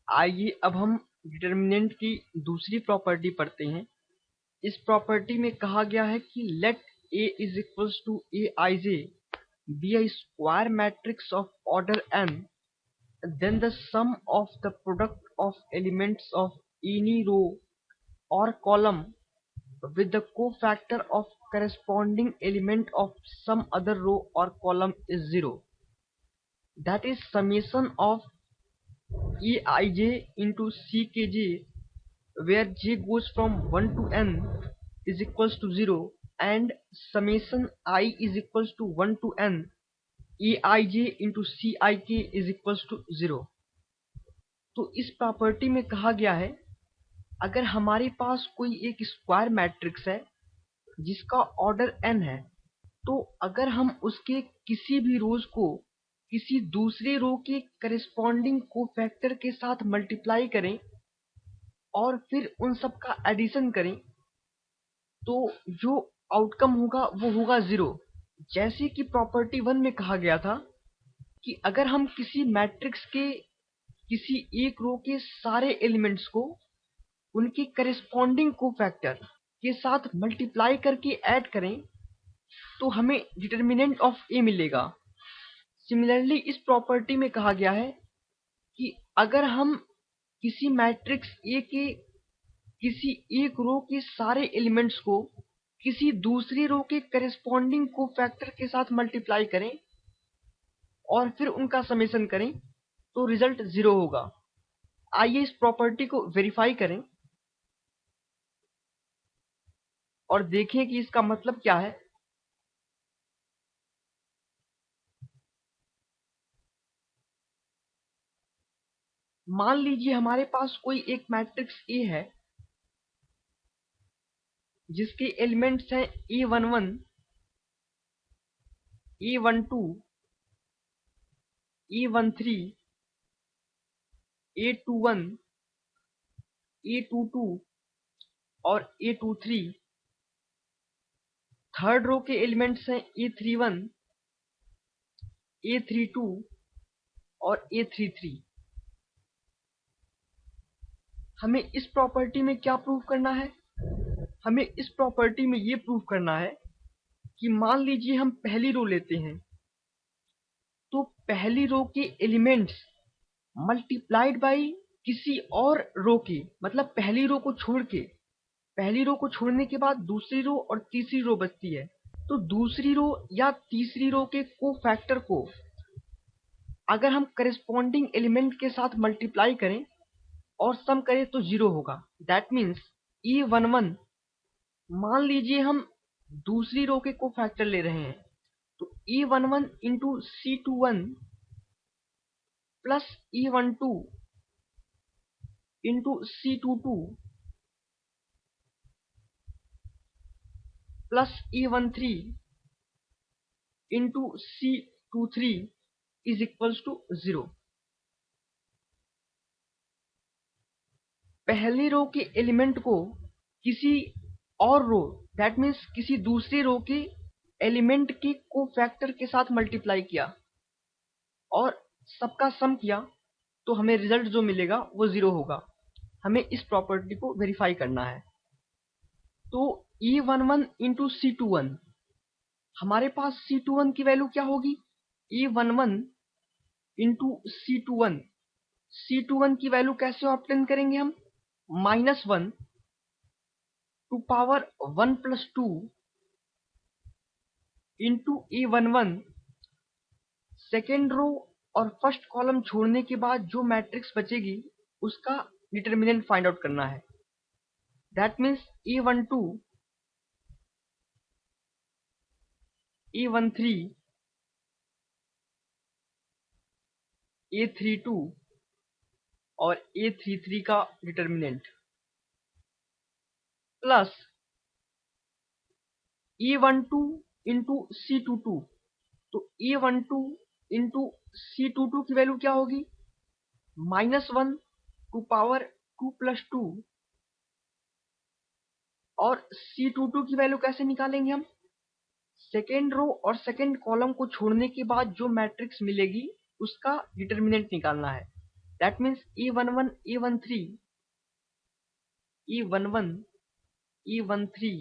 आइए अब हम डिटर्मिनेंट की दूसरी प्रॉपर्टी पढ़ते हैं। इस प्रॉपर्टी में कहा गया है कि let A is equals to Aij be a square matrix of order n, then the sum of the product of elements of any row or column with the cofactor of corresponding element of some other row or column is 0. That is summation of Eij into Ckj, where j goes from 1 to n is equals to 0, and summation I is equals to 1 to n Eij into Cik is equals to 0. तो इस property में कहा गया है अगर हमारे पास कोई एक स्क्वायर मैट्रिक्स है जिसका ऑर्डर n है, तो अगर हम उसके किसी भी रोज को किसी दूसरे रो के करेस्पॉन्डिंग कोफैक्टर के साथ मल्टीप्लाई करें और फिर उन सब का एडिशन करें, तो जो आउटकम होगा वो होगा 0। जैसे कि प्रॉपर्टी 1 में कहा गया था कि अगर हम किसी मैट्रिक्स के किसी एक रो के सारे एलिमेंट्स को उनके करेस्पॉन्डिंग कोफैक्टर के साथ मल्टीप्लाई करके ऐड करें तो हमें डिटर्मिनेंट ऑफ ए मिलेगा। सिमिलरली इस प्रॉपर्टी में कहा गया है कि अगर हम किसी मैट्रिक्स ए के किसी एक रो के सारे एलिमेंट्स को किसी दूसरी रो के करेस्पॉन्डिंग कोफैक्टर के साथ मल्टीप्लाई करें और फिर उनका समेशन करें तो रिजल्ट 0 होगा। आइए इस प्रॉपर्टी को वेरीफाई करें और देखें कि इसका मतलब क्या है। मान लीजिए हमारे पास कोई एक मैट्रिक्स ए है जिसके एलिमेंट्स हैं A11, A12, A13, A21, A22 और A23। थर्ड रो के एलिमेंट्स हैं A31, A32 और A33। हमें इस प्रॉपर्टी में क्या प्रूव करना है? हमें इस प्रॉपर्टी में ये प्रूव करना है कि मान लीजिए हम पहली रो लेते हैं, तो पहली रो के एलिमेंट्स मल्टीप्लाइड बाई किसी और रो के, मतलब पहली रो को छोड़ने के बाद दूसरी रो और तीसरी रो बचती है, तो दूसरी रो या तीसरी रो के कोफैक्टर को अगर हम करेस्पॉन्डिंग एलिमेंट के साथ मल्टीप्लाई करें और सम करें तो 0 होगा। दैट मीन्स E11, मान लीजिए हम दूसरी रो के कोफैक्टर ले रहे हैं, तो E11 into C21 plus E12 into C22 plus E13 into C23 is equals to 0। पहली रो के एलिमेंट को किसी और रो, दैट मीन्स किसी दूसरी रो के एलिमेंट के कोफैक्टर के साथ मल्टीप्लाई किया और सबका सम किया, तो हमें रिजल्ट जो मिलेगा वो 0 होगा। हमें इस प्रॉपर्टी को वेरीफाई करना है। तो E11 इंटू C21, हमारे पास C21 की वैल्यू क्या होगी? E11 इंटू C21 की वैल्यू कैसे ऑब्टेन करेंगे हम? -1 to power 1 plus 2 into E11, second row और फर्स्ट कॉलम छोड़ने के बाद जो मैट्रिक्स बचेगी उसका डिटर्मिनेंट फाइंड आउट करना है। That means E12, E13, A32 और A33 का determinant plus E12 into C22, तो E12 इंटू C22 की वैल्यू क्या होगी? -1 टू पावर 2 प्लस 2, और C22 की वैल्यू कैसे निकालेंगे हम? सेकेंड रो और सेकेंड कॉलम को छोड़ने के बाद जो मैट्रिक्स मिलेगी उसका डिटर्मिनेंट निकालना है। That means A11 A13 A11 A13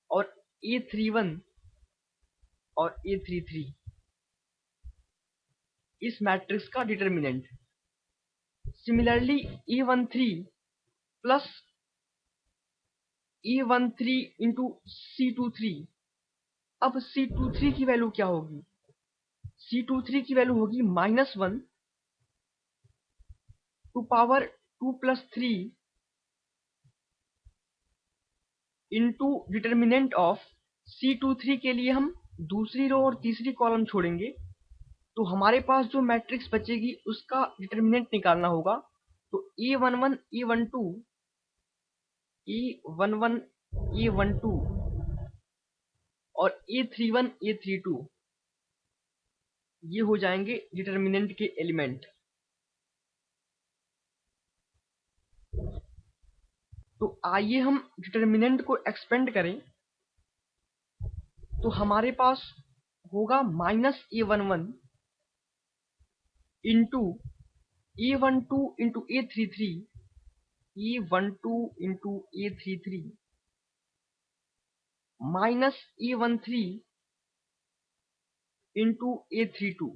और A31 और A33 इस मैट्रिक्स का determinant. Similarly A13 plus A13 into C23। अब C23 की वैल्यू क्या होगी? C23 की वैल्यू होगी -1 to power 2+3 into determinant of C23 के लिए हम दूसरी रो और तीसरी कॉलम छोड़ेंगे, तो हमारे पास जो मैट्रिक्स बचेगी उसका डिटर्मिनेंट निकालना होगा। तो A11 A12 A11 A12 और A31 A32 ये हो जाएंगे डिटर्मिनेंट के एलिमेंट। तो आइए हम डिटर्मिनेंट को एक्सपेंड करें, तो हमारे पास होगा -A11 into A12 into A33 A12 into A33 minus A13 into A32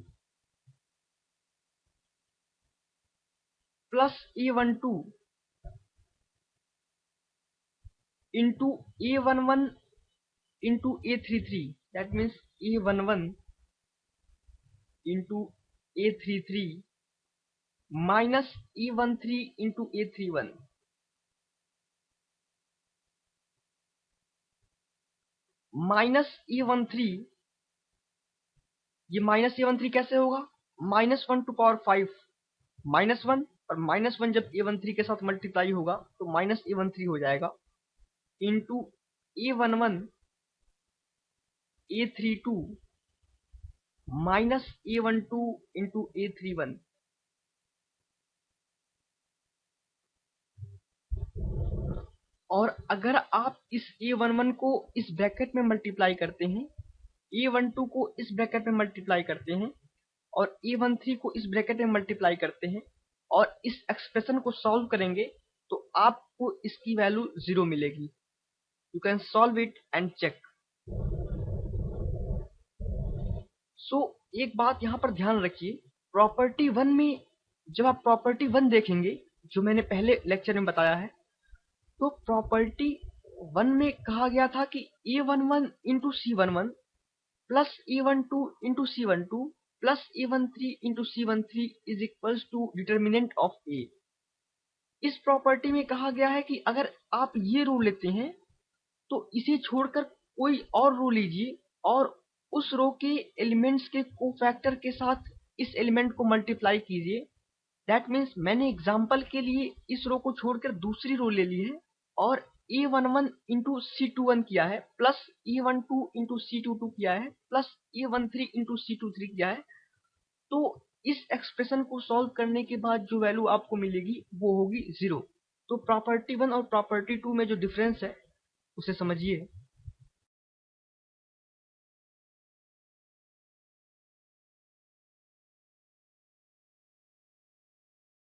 plus A12 into A11 into A33 that means A11 into A33 minus A13 into A31 minus A13। ये minus A13 कैसे होगा? -1 to power 5 -1 और -1 जब A13 के साथ multiply होगा तो -A13 हो जाएगा into A11 A32 minus A12 into A31। और अगर आप इस A11 को इस ब्रैकेट में मल्टीप्लाई करते हैं, A12 को इस ब्रैकेट में मल्टीप्लाई करते हैं और A13 को इस ब्रैकेट में मल्टीप्लाई करते हैं और इस एक्सप्रेशन को सॉल्व करेंगे तो आपको इसकी वैल्यू 0 मिलेगी। You can solve it and check. So एक बात यहाँ पर ध्यान रखिए, प्रॉपर्टी 1 में जब आप प्रॉपर्टी 1 देखेंगे, जो मैंने पहले लेक्चर में बताया है, तो प्रॉपर्टी 1 में कहा गया था कि A11 into C11 plus A12 into C12 plus A13 into C13 is equals to determinant of A। इस प्रॉपर्टी में कहा गया है कि अगर आप ये रो लेते हैं तो इसे छोड़कर कोई और रो लीजिए और उस रो के एलिमेंट्स के कोफैक्टर के साथ इस एलिमेंट को मल्टीप्लाई कीजिए। दैट मीन्स मैंने एग्जाम्पल के लिए इस रो को छोड़कर दूसरी रो ले ली है और A11 इंटू C21 किया है प्लस A12 इंटू C22 किया है प्लस A13 इंटू C23 किया है। तो इस एक्सप्रेशन को सॉल्व करने के बाद जो वैल्यू आपको मिलेगी वो होगी 0। तो प्रॉपर्टी 1 और प्रॉपर्टी 2 में जो डिफरेंस है उसे समझिए।